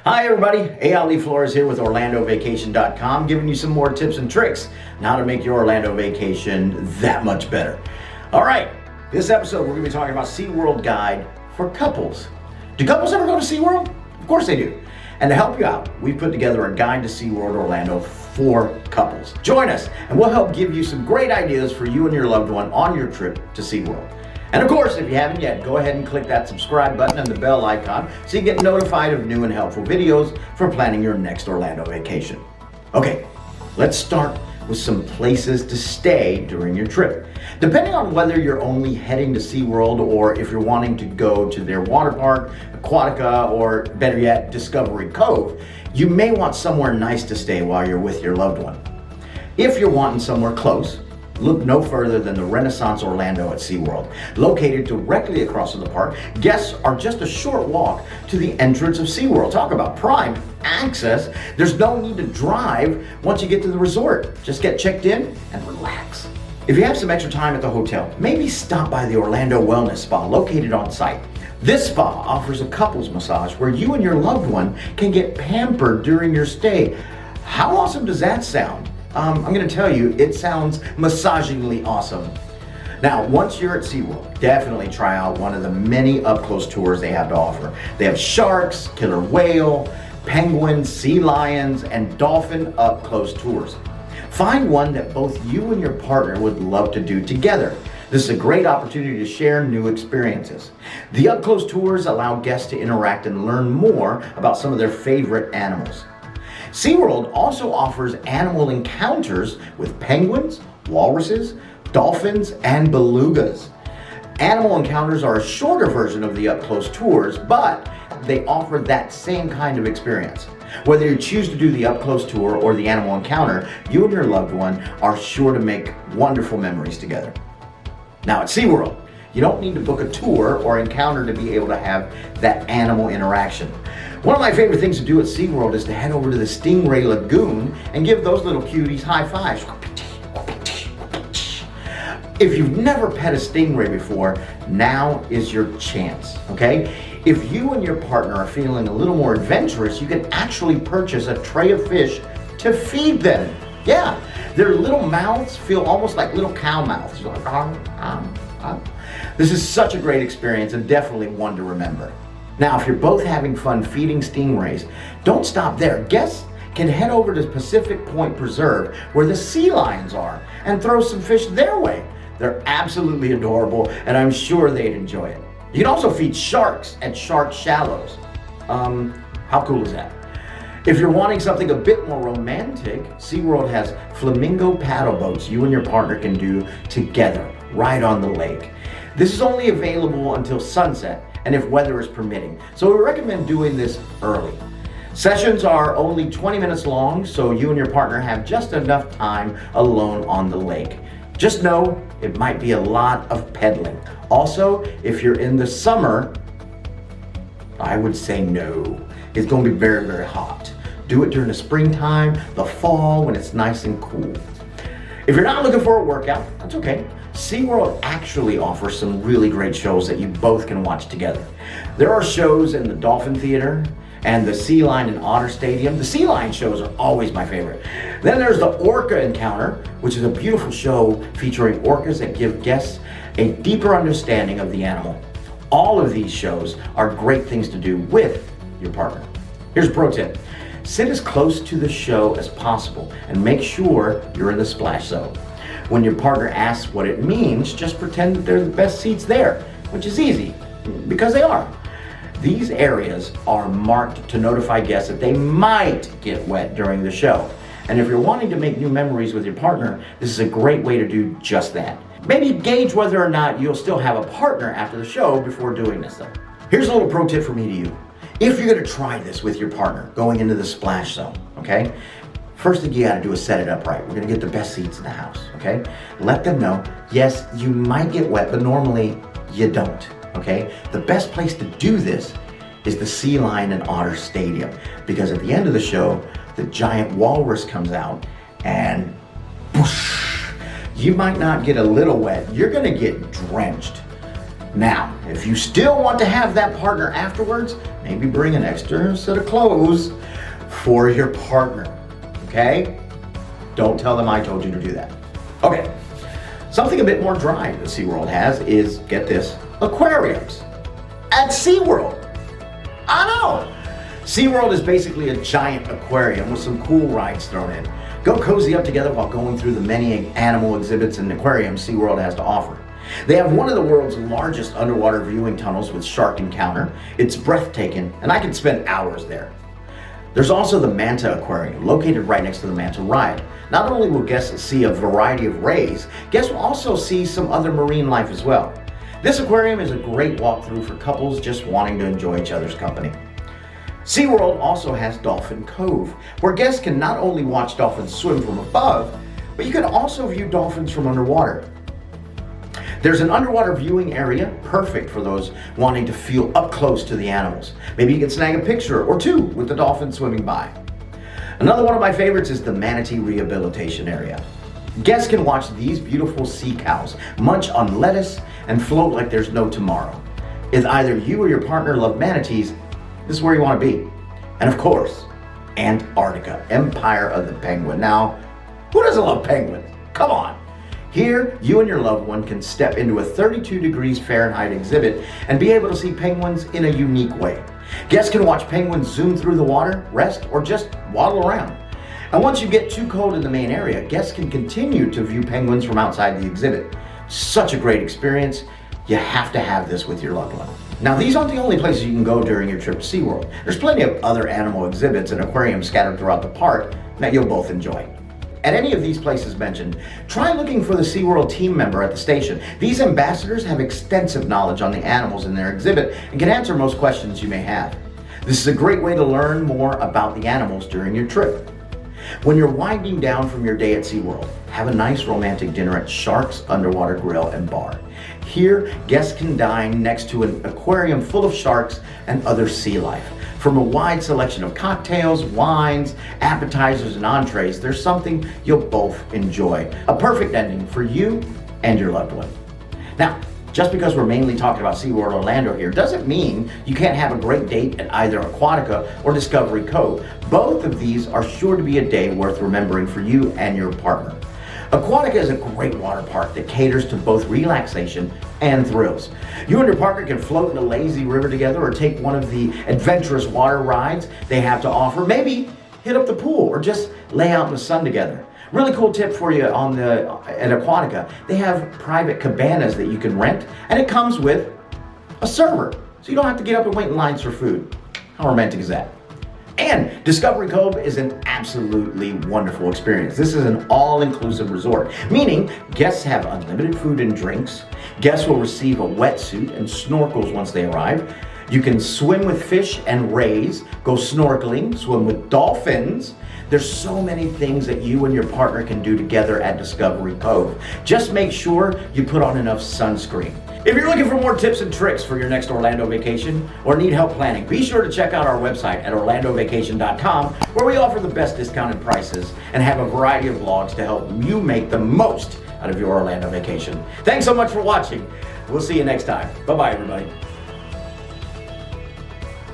Hi everybody, Ali Flores here with OrlandoVacation.com, giving you some more tips and tricks on how to make your Orlando vacation that much better. All right, this episode we're going to be talking about Seaworld Guide for couples. Do couples ever go to Seaworld? Of course they do. And to help you out, we've put together a guide to Seaworld Orlando for couples. Join us and we'll help give you some great ideas for you and your loved one on your trip to Seaworld. And of course, if you haven't yet, go ahead and click that subscribe button and the bell icon so you get notified of new and helpful videos for planning your next Orlando vacation. Okay, let's start with some places to stay during your trip. Depending on whether you're only heading to SeaWorld or if you're wanting to go to their water park, Aquatica, or better yet, Discovery Cove, you may want somewhere nice to stay while you're with your loved one. If you're wanting somewhere close, look no further than the Renaissance Orlando at SeaWorld. Located directly across from the park, guests are just a short walk to the entrance of SeaWorld. Talk about prime access. There's no need to drive once you get to the resort. Just get checked in and relax. If you have some extra time at the hotel, maybe stop by the Orlando Wellness Spa located on site. This spa offers a couples massage where you and your loved one can get pampered during your stay. How awesome does that sound? I'm going to tell you, it sounds massagingly awesome. Now, once you're at SeaWorld, definitely try out one of the many up-close tours they have to offer. They have sharks, killer whale, penguins, sea lions, and dolphin up-close tours. Find one that both you and your partner would love to do together. This is a great opportunity to share new experiences. The up-close tours allow guests to interact and learn more about some of their favorite animals. SeaWorld also offers animal encounters with penguins, walruses, dolphins, and belugas. Animal encounters are a shorter version of the up-close tours, but they offer that same kind of experience. Whether you choose to do the up-close tour or the animal encounter, you and your loved one are sure to make wonderful memories together. Now at SeaWorld, you don't need to book a tour or encounter to be able to have that animal interaction. One of my favorite things to do at SeaWorld is to head over to the Stingray Lagoon and give those little cuties high fives. If you've never pet a stingray before, now is your chance, okay? If you and your partner are feeling a little more adventurous, you can actually purchase a tray of fish to feed them. Yeah, their little mouths feel almost like little cow mouths. You're like, This is such a great experience and definitely one to remember. Now, if you're both having fun feeding stingrays, don't stop there. Guests can head over to Pacific Point Preserve where the sea lions are and throw some fish their way. They're absolutely adorable and I'm sure they'd enjoy it. You can also feed sharks at Shark Shallows. How cool is that? If you're wanting something a bit more romantic, SeaWorld has flamingo paddle boats you and your partner can do together right on the lake. This is only available until sunset and if weather is permitting. So we recommend doing this early. Sessions are only 20 minutes long, so you and your partner have just enough time alone on the lake. Just know it might be a lot of pedaling. Also, if you're in the summer, I would say no. It's going to be very, very hot. Do it during the springtime, the fall, when it's nice and cool. If you're not looking for a workout, that's okay. SeaWorld actually offers some really great shows that you both can watch together. There are shows in the Dolphin Theater and the Sea Lion and Otter Stadium. The Sea Lion shows are always my favorite. Then there's the Orca Encounter, which is a beautiful show featuring orcas that give guests a deeper understanding of the animal. All of these shows are great things to do with your partner. Here's a pro tip. Sit as close to the show as possible and make sure you're in the splash zone. When your partner asks what it means, just pretend that they're the best seats there, which is easy, because they are. These areas are marked to notify guests that they might get wet during the show. And if you're wanting to make new memories with your partner, this is a great way to do just that. Maybe gauge whether or not you'll still have a partner after the show before doing this though. Here's a little pro tip from me to you. If you're gonna try this with your partner, going into the splash zone, okay? First thing you gotta do is set it up right. We're gonna get the best seats in the house, okay? Let them know, yes, you might get wet, but normally you don't, okay? The best place to do this is the Sea Lion and Otter Stadium, because at the end of the show, the giant walrus comes out and whoosh, you might not get a little wet, you're gonna get drenched. Now, if you still want to have that partner afterwards, maybe bring an extra set of clothes for your partner, okay? Don't tell them I told you to do that. Okay, something a bit more dry that SeaWorld has is, get this, aquariums at SeaWorld. I know! SeaWorld is basically a giant aquarium with some cool rides thrown in. Go cozy up together while going through the many animal exhibits and aquariums SeaWorld has to offer. They have one of the world's largest underwater viewing tunnels with shark encounter. It's breathtaking, and I could spend hours there. There's also the Manta Aquarium, located right next to the Manta ride. Not only will guests see a variety of rays, guests will also see some other marine life as well. This aquarium is a great walkthrough for couples just wanting to enjoy each other's company. SeaWorld also has Dolphin Cove, where guests can not only watch dolphins swim from above, but you can also view dolphins from underwater. There's an underwater viewing area, perfect for those wanting to feel up close to the animals. Maybe you can snag a picture or two with the dolphin swimming by. Another one of my favorites is the manatee rehabilitation area. Guests can watch these beautiful sea cows munch on lettuce and float like there's no tomorrow. If either you or your partner love manatees, this is where you want to be. And of course, Antarctica, Empire of the Penguin. Now, who doesn't love penguins? Come on. Here, you and your loved one can step into a 32 degrees Fahrenheit exhibit and be able to see penguins in a unique way. Guests can watch penguins zoom through the water, rest, or just waddle around. And once you get too cold in the main area, guests can continue to view penguins from outside the exhibit. Such a great experience. You have to have this with your loved one. Now, these aren't the only places you can go during your trip to SeaWorld. There's plenty of other animal exhibits and aquariums scattered throughout the park that you'll both enjoy. At any of these places mentioned, try looking for the SeaWorld team member at the station. These ambassadors have extensive knowledge on the animals in their exhibit and can answer most questions you may have. This is a great way to learn more about the animals during your trip. When you're winding down from your day at SeaWorld, have a nice romantic dinner at Shark's Underwater Grill and Bar. Here, guests can dine next to an aquarium full of sharks and other sea life. From a wide selection of cocktails, wines, appetizers, and entrees, there's something you'll both enjoy. A perfect ending for you and your loved one. Now, just because we're mainly talking about SeaWorld Orlando here doesn't mean you can't have a great date at either Aquatica or Discovery Cove. Both of these are sure to be a day worth remembering for you and your partner. Aquatica is a great water park that caters to both relaxation and thrills. You and your partner can float in a lazy river together or take one of the adventurous water rides they have to offer. Maybe hit up the pool or just lay out in the sun together. Really cool tip for you at Aquatica. They have private cabanas that you can rent, and it comes with a server, so you don't have to get up and wait in lines for food. How romantic is that? And Discovery Cove is an absolutely wonderful experience. This is an all-inclusive resort, meaning guests have unlimited food and drinks. Guests will receive a wetsuit and snorkels once they arrive. You can swim with fish and rays, go snorkeling, swim with dolphins. There's so many things that you and your partner can do together at Discovery Cove. Just make sure you put on enough sunscreen. If you're looking for more tips and tricks for your next Orlando vacation or need help planning, be sure to check out our website at orlandovacation.com, where we offer the best discounted prices and have a variety of vlogs to help you make the most out of your Orlando vacation. Thanks so much for watching. We'll see you next time. Bye-bye, everybody.